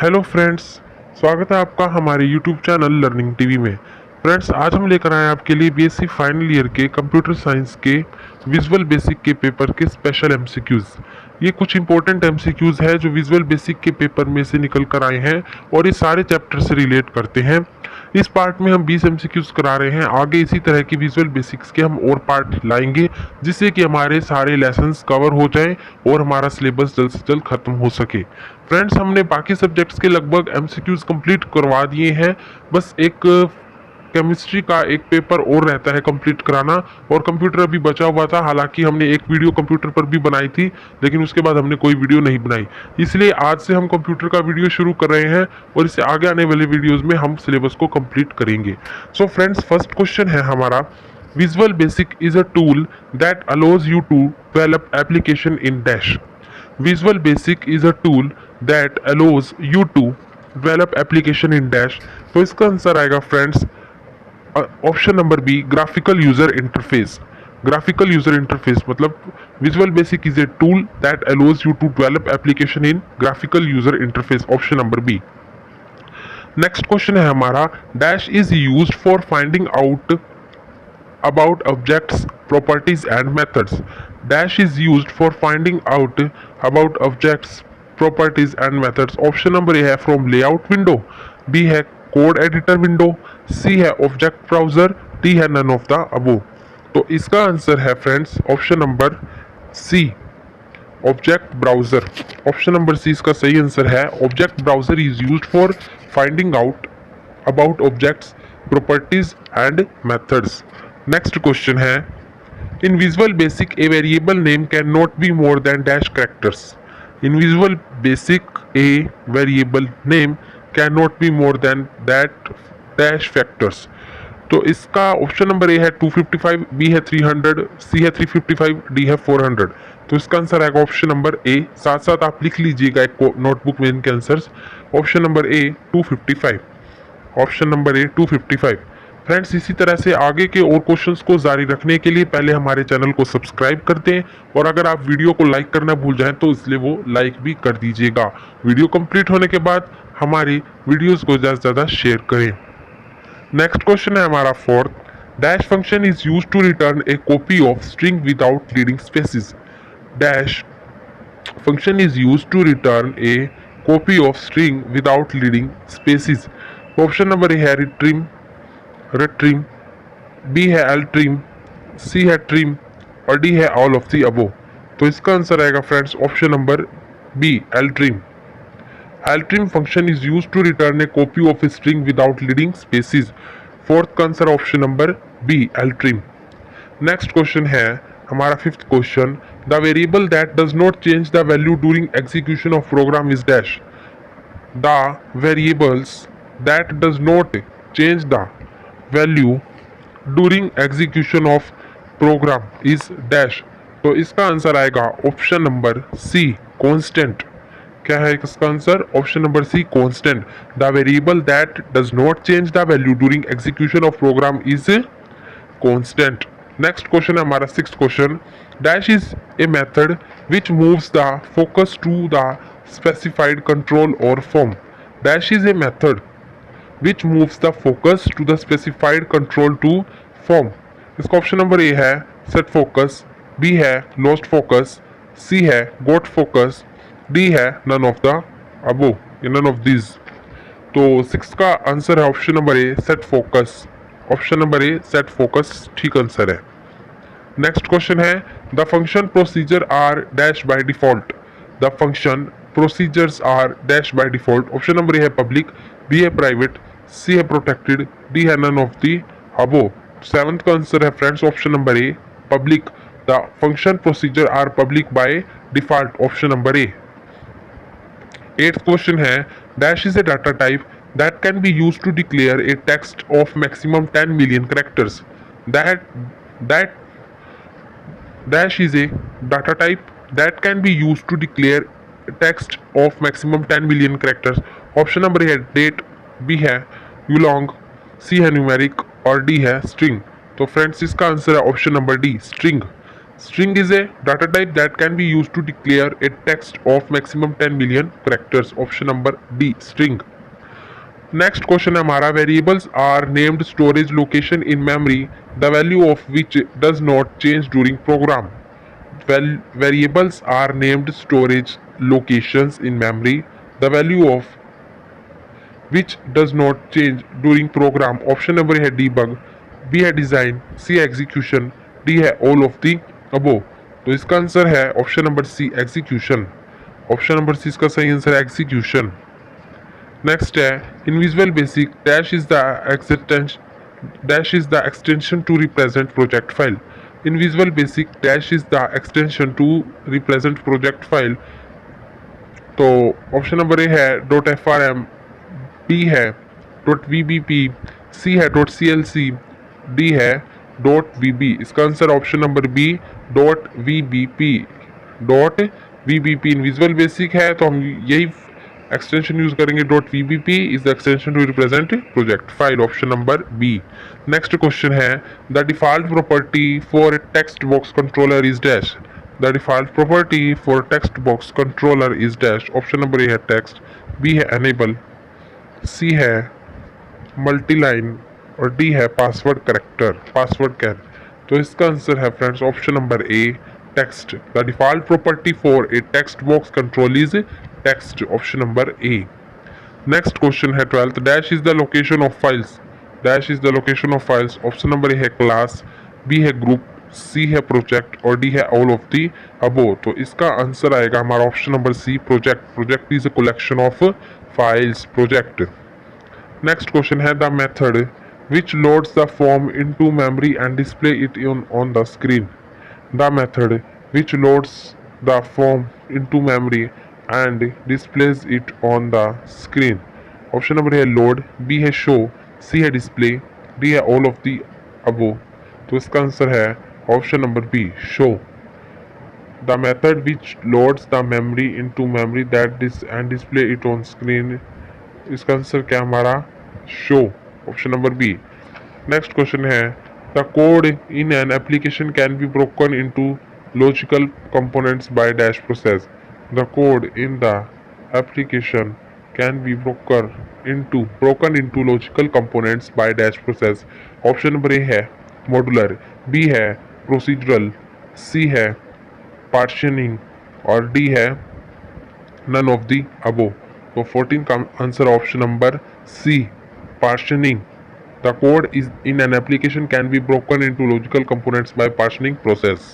Hello friends, स्वागत है आपका हमारे यूट्यूब चैनल लर्निंग टीवी में। फ्रेंड्स, आज हम लेकर आए हैं आपके लिए बीएससी फाइनल ईयर के कंप्यूटर साइंस के विजुअल बेसिक के पेपर के स्पेशल एमसीक्यूज। ये कुछ इंपॉर्टेंट एमसीक्यूज है जो विजुअल बेसिक के पेपर में से निकल कर आए हैं और ये सारे चैप्टर से रिलेट करते हैं। इस पार्ट में हम 20 एमसीक्यूज करा रहे हैं। आगे इसी तरह की विजुअल बेसिक्स के हम और पार्ट लाएंगे जिससे कि हमारे सारे लेसन्स कवर हो जाएं और हमारा सिलेबस जल्द से जल्द खत्म हो सके। फ्रेंड्स, हमने बाकी सब्जेक्ट्स के लगभग एमसीक्यूज कंप्लीट करवा दिए हैं। बस एक केमिस्ट्री का एक पेपर और रहता है कंप्लीट कराना और कंप्यूटर अभी बचा हुआ था। हालांकि हमने एक वीडियो कंप्यूटर पर भी बनाई थी लेकिन उसके बाद हमने कोई वीडियो नहीं बनाई, इसलिए आज से हम कंप्यूटर का वीडियो शुरू कर रहे हैं और इससे आगे आने वाले वीडियोस में हम सिलेबस को कंप्लीट करेंगे। सो फ्रेंड्स, फर्स्ट क्वेश्चन है हमारा, Visual basic is a tool that allows you to develop application in dash. Visual Basic is a tool that allows you to develop application in dash। तो इसका answer आएगा friends option number B, graphical user interface. Graphical user interface मतलब visual basic is a tool that allows you to develop application in graphical user interface, option number B. Next question है हमारा, dash is used for finding out about objects, properties and methods। Dash is used for finding out about objects, properties and methods। Option number A है from layout window, B है code editor window, C है object browser, D है none of the above. तो इसका answer है friends option number C, object browser. Option number C इसका सही answer है। Object browser is used for finding out about objects, properties and methods. Next question है, in visual basic a variable name can not be more than dash characters. In visual basic a variable name can not be more then that dash factors. तो इसका option number A है 255, B है 300, सी है 355, D है 400। तो इसका answer आएगा option number ए। साथ साथ आप लिख लीजिएगा एक नोटबुक में इनके आंसर्स। ऑप्शन नंबर ए 255, ऑप्शन नंबर ए 255। फ्रेंड्स, इसी तरह से आगे के और क्वेश्चंस को जारी रखने के लिए पहले हमारे चैनल को सब्सक्राइब कर दें और अगर आप वीडियो को लाइक करना भूल जाएं तो इसलिए वो लाइक भी कर दीजिएगा। वीडियो कंप्लीट होने के बाद हमारी वीडियोस को ज़्यादा से ज़्यादा शेयर करें। नेक्स्ट क्वेश्चन है हमारा fourth, dash function is used to return a copy of string without leading spaces. Dash function is used to return a copy of string without leading spaces. Option number A है retrieve, B है ltrim, C है trim और D है all of the above. तो इसका answer आएगा friends option number B, ltrim। ltrim function is used to return a copy of a string without leading spaces. Fourth का answer option number B, ltrim। Next question है हमारा fifth question, the variable that does not change the value during execution of program is dash. The variables that does not change the value during execution of program is dash. तो इसका answer आएगा option number C, constant. क्या है इसका answer? Option number C, constant. The variable that does not change the value during execution of program is constant. Next question है हमारा sixth question, dash is a method which moves the focus to the specified control और form. Dash is a method which moves the focus to the specified control to form। इसका option number A है set focus, B है lost focus, C है got focus, D है none of the above, none of these। तो six का answer है option number A, set focus। Option number A, set focus ठीक answer है। Next question है, the function procedure are dash by default. The function procedures are dash by default. Option number A है public, B है private, सी है protected, D है none of the above. Seventh का answer है friends option number A, public. The function procedure are public by default, option number A. Eighth question है, dash is a data type that can be used to declare a text of maximum 10 million characters. That dash is a data type that can be used to declare text of maximum 10 million characters। Option number है date, B है यूलोंग, सी है numeric और D है string. तो friends इसका answer है option number D, string. String is a data type that can be used to declare a text of maximum 10 million characters. Option number D, string. Next question है हमारा, variables are named storage location in memory the value of which does not change during program. Variables are named storage locations in memory the value of which does not change during program. Option number है debug, B है design, C है execution, D है all of the above. तो इसका answer है option number C, execution. Option number C इसका सही answer है एग्जीक्यूशन. नेक्स्ट है in visual basic dash is the extension to represent project file. In visual basic dash is the extension to represent project file. तो option number A है .frm, B है .vbp, C है .clc, D है .vb. इसका answer option number B .vbp. Visual basic है तो हम यही एक्सटेंशन यूज करेंगे. .vbp is the extension to represent project file. Option number B. Next question है the default property for text box controller is dash. The default property for text box controller is dash. Option number A है text, B है enable, C है multiline और D है password character, password कैर. तो इसका answer है friends option number A, text. The default property for a text box control is text. Option number A. Next question है 12th, dash is the location of files. Dash is the location of files. Option number A है class, B है group, सी है project और D है all of the above. तो इसका answer आएगा हमारा option number C, project. Project is a collection of files, project. Next question है the method which loads the form into memory and display it on the screen. The method which loads the form into memory and displays it on the screen. Option number है load, B है show, C है display, D है all of the above. तो इसका answer है option number B, show. The method which loads the memory into memory and display it on screen. इसका answer क्या हमारा show. Option number B. Next question है the code in an application can be broken into logical components by dash process. The code in the application can be broken into logical components by dash process. Option number A है modular, B है procedural, C है partitioning और D है none of the above. तो 14 का answer option number C, partitioning. The code is in an application can be broken into logical components by partitioning process.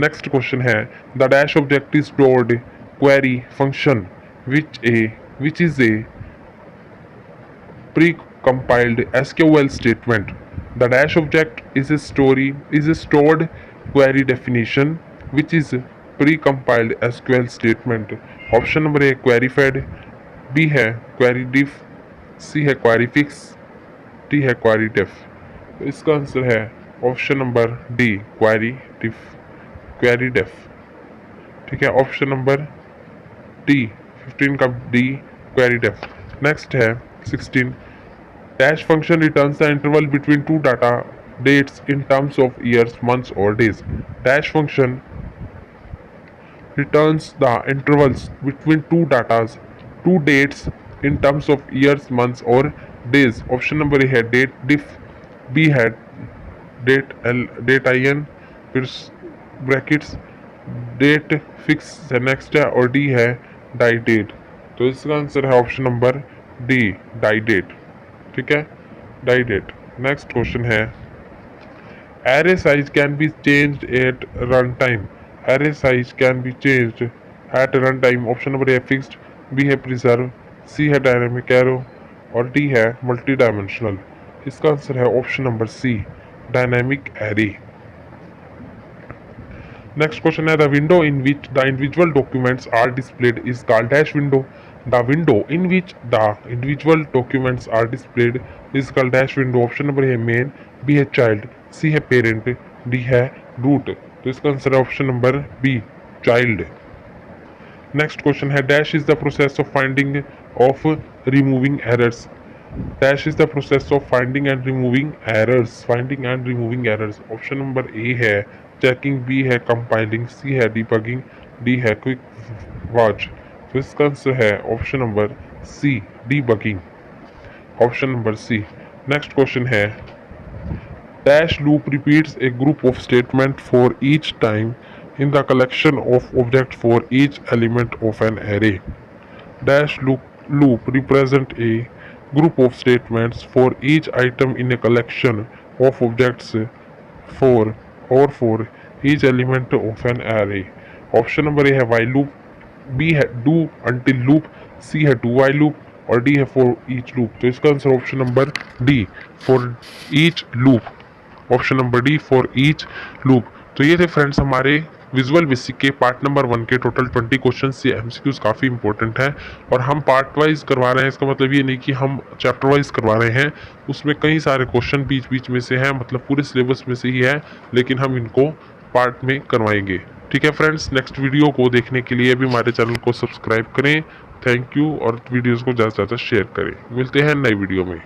Next question है the dash object is stored query function which is a pre-compiled SQL statement. The dash object is a stored query definition which is pre-compiled SQL statement. Option number A query fed, B है query diff, C है query fix, D है क्वारी def. तो इसका answer है option number D, क्वारी def. ठीक है, option number D 15 का D, क्वारी def. Next है 16, dash function returns the interval between two data dates in terms of years, months और days. Dash function returns the intervals between two dates in terms of years, months or days. Option number A है date डिफ, B है date in फिर brackets date fix next है और D है die date. तो इसका answer है option number D, die date. ठीक है, डाई डेट. नेक्स्ट क्वेश्चन है array size can be changed at runtime. Array size can be changed at runtime. Option number A fixed, B है preserve, C है dynamic array और D है multi dimensional. इसका answer है option number C, dynamic array. Next question है the window in which the individual documents are displayed is called dash window. The window in which the individual documents are displayed is called dash window. Option number है main, B है child, C है parent, D है root. तो इसका answer है option number B, child. Next question है dash is the process of finding of removing errors. Dash is the process of finding and removing errors. Finding and removing errors. Option number A है checking, B है compiling, C है debugging, D है quick watch. तो इसका answer है option number C, debugging. Option number C. Next question है dash loop repeats a group of statement for each time in the collection of objects for each element of an array. Dash loop represent a group of statements for each item in a collection of objects for each element of an array. Option number A है while loop, B है do until loop, सी है do while loop और D है for each loop। तो इसका answer option number D, for each loop। Option number D, for each loop. तो ये थे फ्रेंड्स हमारे विजुअल बेसिक के पार्ट नंबर 1 के टोटल 20 क्वेश्चंस। ये एमसीक्यूज काफ़ी इंपॉर्टेंट है और हम पार्ट वाइज करवा रहे हैं। इसका मतलब ये नहीं कि हम चैप्टर वाइज करवा रहे हैं, उसमें कई सारे क्वेश्चन बीच बीच में से हैं, मतलब पूरे सिलेबस में से ही है, लेकिन हम इनको पार्ट में करवाएंगे। ठीक है फ्रेंड्स, नेक्स्ट वीडियो को देखने के लिए भी हमारे चैनल को सब्सक्राइब करें। थैंक यू और वीडियोज़ को ज़्यादा से ज़्यादा शेयर करें। मिलते हैं नई वीडियो में।